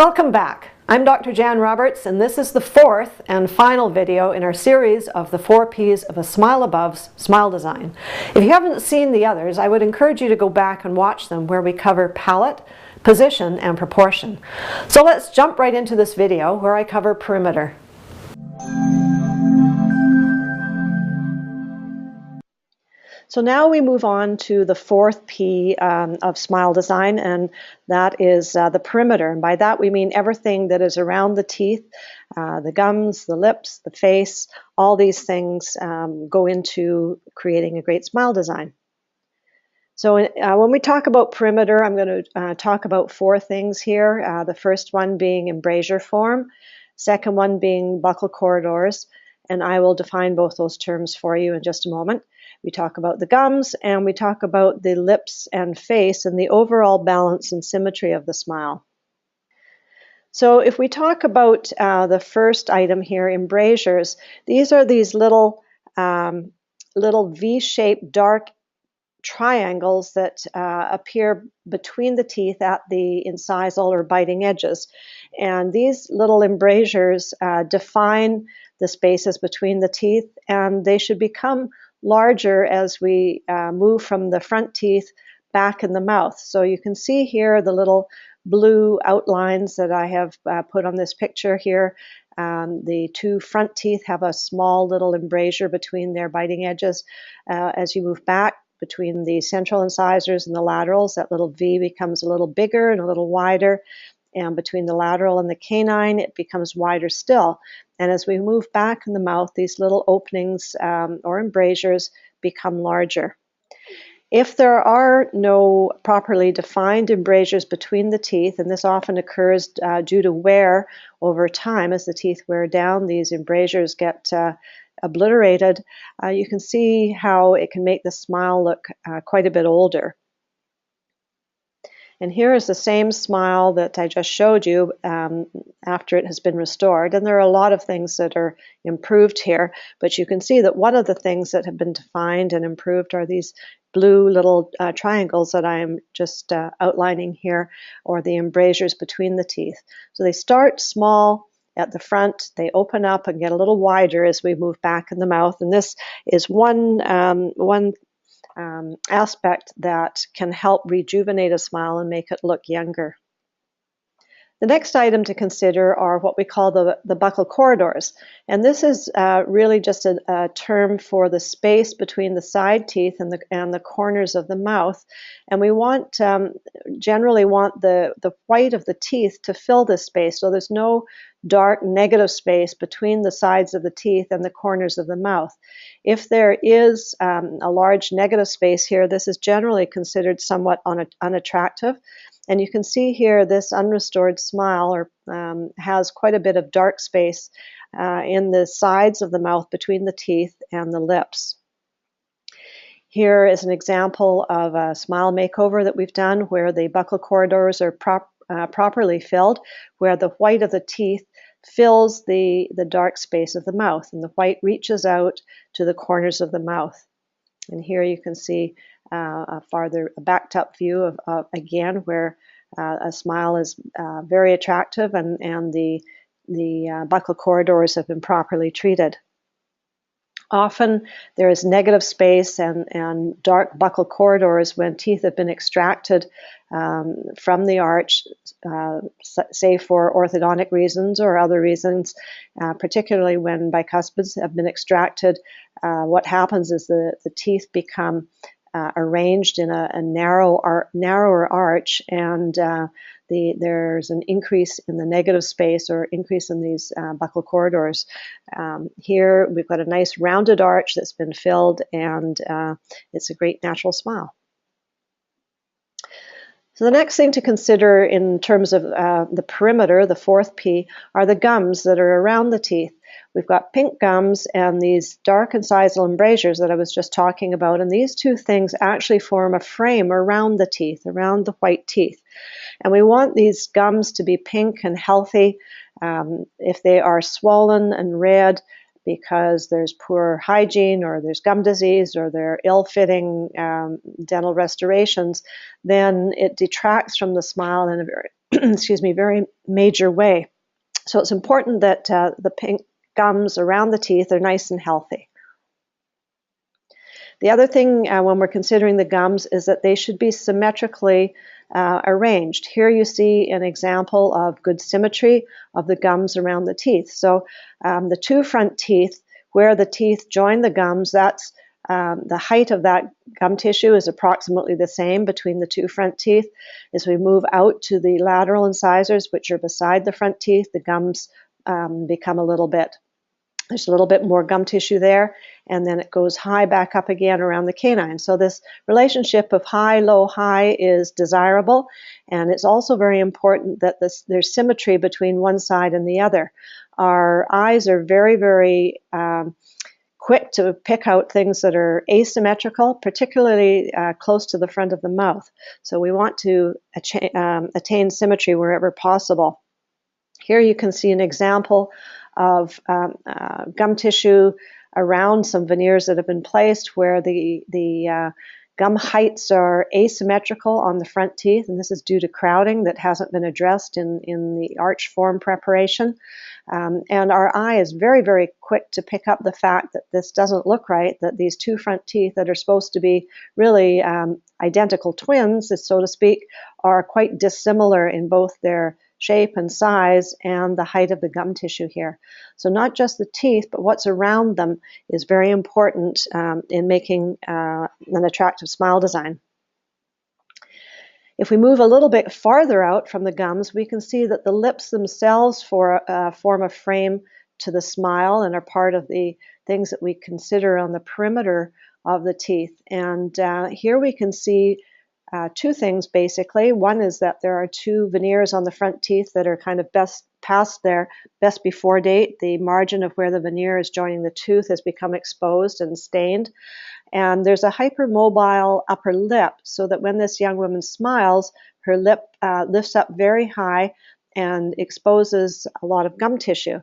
Welcome back. I'm Dr. Jan Roberts, and this is the fourth and final video in our series of the 4 Ps of a Smile Above's smile design. If you haven't seen the others, I would encourage you to go back and watch them, where we cover palette, position, and proportion. So let's jump right into this video where I cover perimeter. So now we move on to the 4th P of smile design, and that is the perimeter. And by that we mean everything that is around the teeth, the gums, the lips, the face. All these things go into creating a great smile design. So when we talk about perimeter, I'm going to talk about 4 things here. The first one being embrasure form, second one being buccal corridors, and I will define both those terms for you in just a moment. We talk about the gums, and we talk about the lips and face and the overall balance and symmetry of the smile. So if we talk about the first item here, embrasures, these are these little V-shaped dark triangles that appear between the teeth at the incisal or biting edges. And these little embrasures define the spaces between the teeth, and they should become larger as we move from the front teeth back in the mouth. So you can see here the little blue outlines that I have put on this picture here. The 2 front teeth have a small little embrasure between their biting edges. As you move back between the central incisors and the laterals, that little V becomes a little bigger and a little wider. And between the lateral and the canine, it becomes wider still. And as we move back in the mouth, these little openings or embrasures become larger. If there are no properly defined embrasures between the teeth, and this often occurs due to wear over time, as the teeth wear down, these embrasures get obliterated, you can see how it can make the smile look quite a bit older. And here is the same smile that I just showed you after it has been restored. And there are a lot of things that are improved here, but you can see that one of the things that have been defined and improved are these blue little triangles that I am just outlining here, or the embrasures between the teeth. So they start small at the front, they open up and get a little wider as we move back in the mouth. And this is one aspect that can help rejuvenate a smile and make it look younger. The next item to consider are what we call the buccal corridors. And this is really just a term for the space between the side teeth and the corners of the mouth. And we generally want the white of the teeth to fill this space, so there's no dark negative space between the sides of the teeth and the corners of the mouth. If there is a large negative space here, this is generally considered somewhat unattractive. And you can see here this unrestored smile has quite a bit of dark space in the sides of the mouth between the teeth and the lips. Here is an example of a smile makeover that we've done where the buccal corridors are properly filled, where the white of the teeth fills the dark space of the mouth, and the white reaches out to the corners of the mouth. And here you can see a backed up view of again where a smile is very attractive, and the buccal corridors have been properly treated. Often there is negative space and dark buccal corridors when teeth have been extracted from the arch, say for orthodontic reasons or other reasons, particularly when bicuspids have been extracted. What happens is the teeth become arranged in a narrower arch, and there's an increase in the negative space or increase in these buccal corridors. Here we've got a nice rounded arch that's been filled, and it's a great natural smile. So the next thing to consider in terms of the perimeter, the 4th P, are the gums that are around the teeth. We've got pink gums and these dark incisal embrasures that I was just talking about, and these 2 things actually form a frame around the teeth, around the white teeth. And we want these gums to be pink and healthy. If they are swollen and red because there's poor hygiene or there's gum disease or they're ill-fitting dental restorations, then it detracts from the smile excuse me, very major way. So it's important that the pink gums around the teeth are nice and healthy. The other thing when we're considering the gums is that they should be symmetrically arranged. Here you see an example of good symmetry of the gums around the teeth. So the two front teeth, where the teeth join the gums, that's the height of that gum tissue is approximately the same between the two front teeth. As we move out to the lateral incisors, which are beside the front teeth, the gums become there's a little bit more gum tissue there, and then it goes high back up again around the canine. So this relationship of high, low, high is desirable, and it's also very important that there's symmetry between one side and the other. Our eyes are very, very quick to pick out things that are asymmetrical, particularly close to the front of the mouth. So we want to attain symmetry wherever possible. Here you can see an example of gum tissue around some veneers that have been placed where the gum heights are asymmetrical on the front teeth, and this is due to crowding that hasn't been addressed in the arch form preparation. And our eye is very, very quick to pick up the fact that this doesn't look right, that these two front teeth that are supposed to be really identical twins, so to speak, are quite dissimilar in both their shape and size and the height of the gum tissue here. So not just the teeth, but what's around them is very important in making an attractive smile design. If we move a little bit farther out from the gums, we can see that the lips themselves form a frame to the smile and are part of the things that we consider on the perimeter of the teeth. And here we can see two things basically. One is that there are two veneers on the front teeth that are kind of best past their best before date. The margin of where the veneer is joining the tooth has become exposed and stained. And there's a hypermobile upper lip, so that when this young woman smiles, her lip lifts up very high and exposes a lot of gum tissue.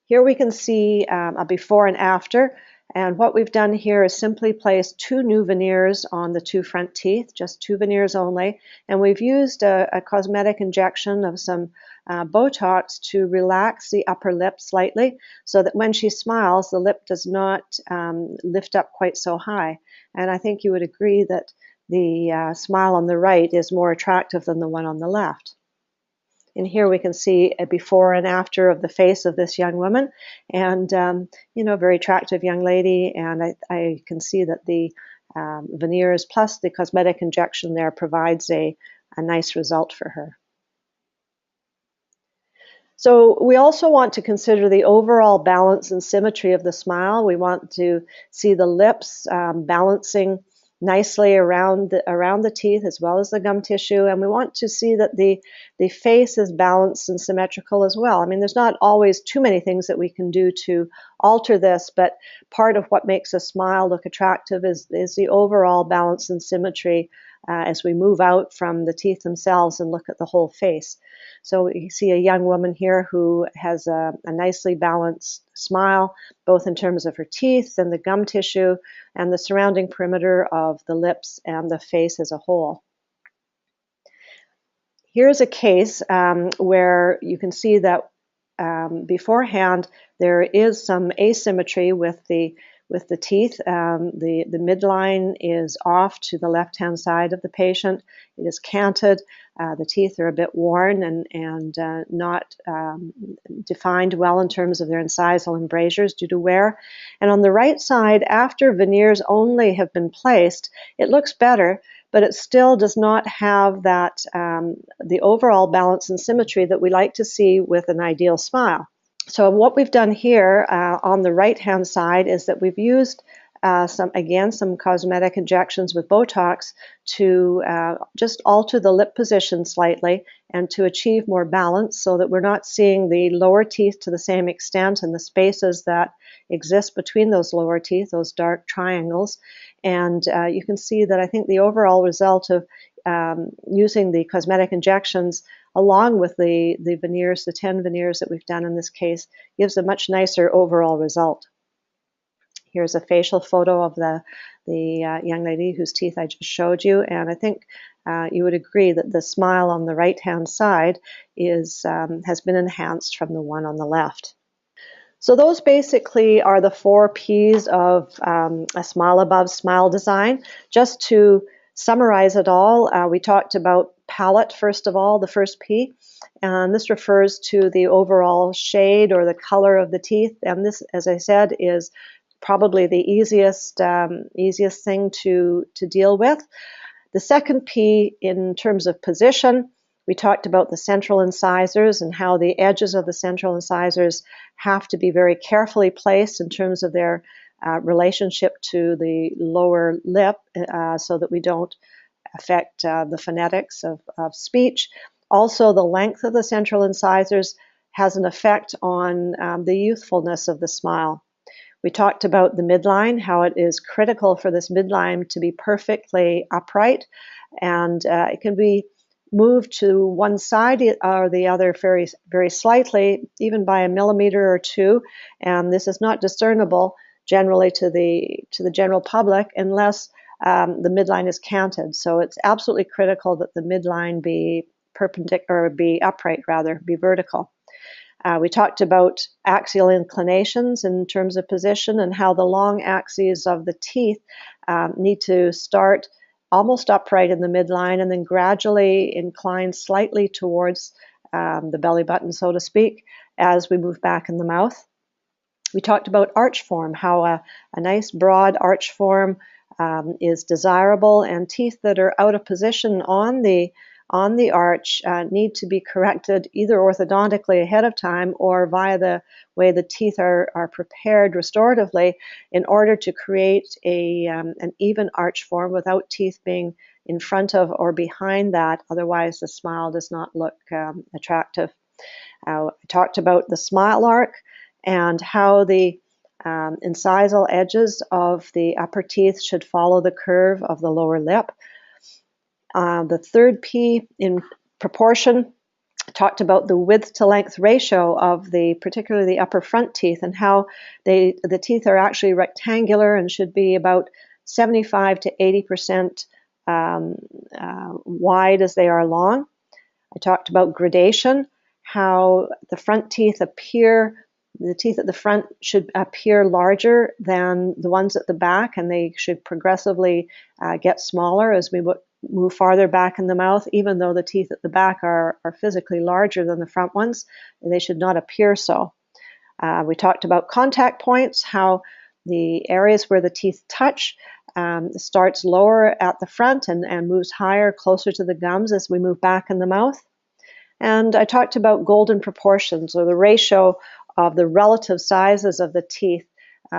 Here we can see a before and after. And what we've done here is simply place two new veneers on the two front teeth, just two veneers only. And we've used a cosmetic injection of some Botox to relax the upper lip slightly so that when she smiles, the lip does not lift up quite so high. And I think you would agree that the smile on the right is more attractive than the one on the left. And here we can see a before and after of the face of this young woman, and a very attractive young lady. And I can see that the veneers plus the cosmetic injection there provides a nice result for her. So we also want to consider the overall balance and symmetry of the smile. We want to see the lips balancing nicely around the teeth as well as the gum tissue, and we want to see that the face is balanced and symmetrical as well. I mean, there's not always too many things that we can do to alter this, but part of what makes a smile look attractive is the overall balance and symmetry as we move out from the teeth themselves and look at the whole face. So you see a young woman here who has a nicely balanced smile, both in terms of her teeth and the gum tissue and the surrounding perimeter of the lips and the face as a whole. Here's a case where you can see that beforehand there is some asymmetry with the teeth. The midline is off to the left-hand side of the patient. It is canted. The teeth are a bit worn and not defined well in terms of their incisal embrasures due to wear. And on the right side, after veneers only have been placed, it looks better, but it still does not have that the overall balance and symmetry that we like to see with an ideal smile. So what we've done here on the right-hand side is that we've used some cosmetic injections with Botox to just alter the lip position slightly and to achieve more balance so that we're not seeing the lower teeth to the same extent and the spaces that exist between those lower teeth, those dark triangles. And you can see that I think the overall result of using the cosmetic injections along with the veneers, the 10 veneers that we've done in this case, gives a much nicer overall result. Here's a facial photo of the young lady whose teeth I just showed you, and I think you would agree that the smile on the right-hand side has been enhanced from the one on the left. So those basically are the 4 P's of a Smile Above smile design. Just to summarize it all, we talked about palette, first of all, the first P, and this refers to the overall shade or the color of the teeth. And this, as I said, is probably the easiest thing to deal with. The second P, in terms of position, we talked about the central incisors and how the edges of the central incisors have to be very carefully placed in terms of their relationship to the lower lip so that we don't affect the phonetics of speech. Also, the length of the central incisors has an effect on the youthfulness of the smile. We talked about the midline, how it is critical for this midline to be perfectly upright, and it can be moved to one side or the other very, very slightly, even by a millimeter or two, and this is not discernible generally to the general public unless the midline is canted. So it's absolutely critical that the midline be perpendicular, or be upright rather, be vertical. We talked about axial inclinations in terms of position and how the long axes of the teeth need to start almost upright in the midline and then gradually incline slightly towards the belly button, so to speak, as we move back in the mouth. We talked about arch form, how a nice broad arch form is desirable, and teeth that are out of position on the arch need to be corrected either orthodontically ahead of time or via the way the teeth are prepared restoratively in order to create an even arch form without teeth being in front of or behind that. Otherwise, the smile does not look attractive. I talked about the smile arc and how the incisal edges of the upper teeth should follow the curve of the lower lip. The third P, in proportion, talked about the width to length ratio of particularly the upper front teeth, and how the teeth are actually rectangular and should be about 75 to 80% wide as they are long. I talked about gradation, how the front teeth the teeth at the front should appear larger than the ones at the back, and they should progressively get smaller as we move farther back in the mouth. Even though the teeth at the back are physically larger than the front ones, they should not appear so. We talked about contact points, how the areas where the teeth touch starts lower at the front and moves higher closer to the gums as we move back in the mouth. And I talked about golden proportions, or the ratio of the relative sizes of the teeth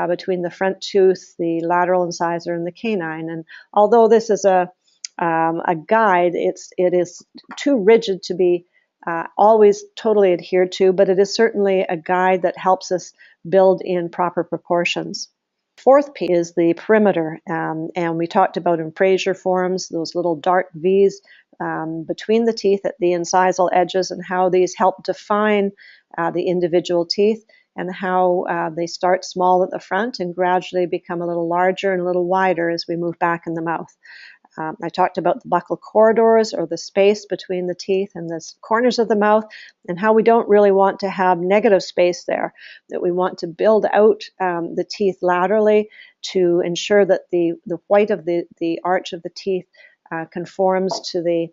between the front tooth, the lateral incisor, and the canine. And although this is a guide, it is too rigid to be always totally adhered to, but it is certainly a guide that helps us build in proper proportions. Fourth P is the perimeter, and we talked about embrasure forms, those little dark V's between the teeth at the incisal edges, and how these help define the individual teeth, and how they start small at the front and gradually become a little larger and a little wider as we move back in the mouth. I talked about the buccal corridors, or the space between the teeth and the corners of the mouth, and how we don't really want to have negative space there, that we want to build out the teeth laterally to ensure that the white of the arch of the teeth conforms to the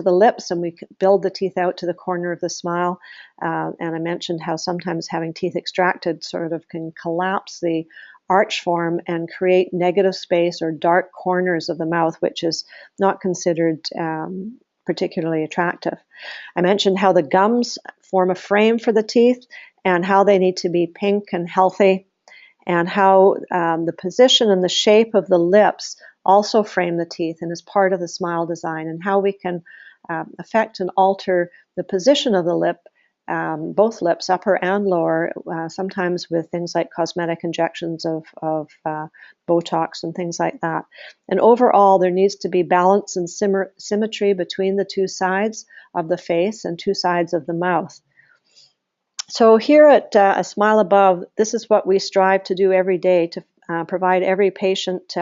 lips, and we build the teeth out to the corner of the smile. And I mentioned how sometimes having teeth extracted sort of can collapse the arch form and create negative space or dark corners of the mouth, which is not considered particularly attractive. I mentioned how the gums form a frame for the teeth and how they need to be pink and healthy, and how the position and the shape of the lips also frame the teeth and is part of the smile design, and how we can affect and alter the position of the lip, both lips, upper and lower, sometimes with things like cosmetic injections of Botox and things like that. And overall, there needs to be balance and symmetry between the two sides of the face and two sides of the mouth. So here at A Smile Above, this is what we strive to do every day, to provide every patient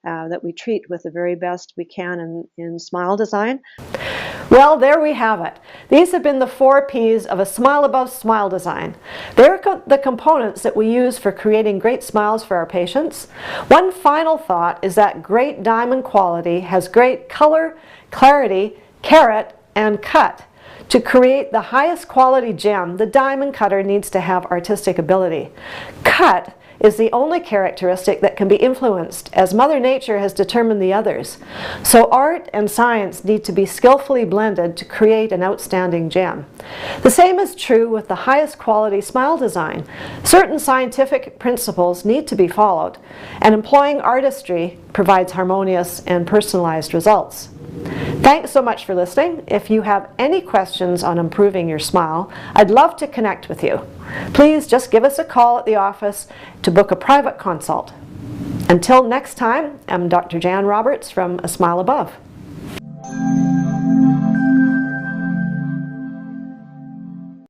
that we treat with the very best we can in smile design. Well, there we have it. These have been the 4 P's of a Smile Above smile design. They're the components that we use for creating great smiles for our patients. One final thought is that great diamond quality has great color, clarity, carat, and cut. To create the highest quality gem, the diamond cutter needs to have artistic ability. Cut is the only characteristic that can be influenced, as Mother Nature has determined the others. So art and science need to be skillfully blended to create an outstanding gem. The same is true with the highest quality smile design. Certain scientific principles need to be followed, and employing artistry provides harmonious and personalized results. Thanks so much for listening. If you have any questions on improving your smile, I'd love to connect with you. Please just give us a call at the office to book a private consult. Until next time, I'm Dr. Jan Roberts from A Smile Above.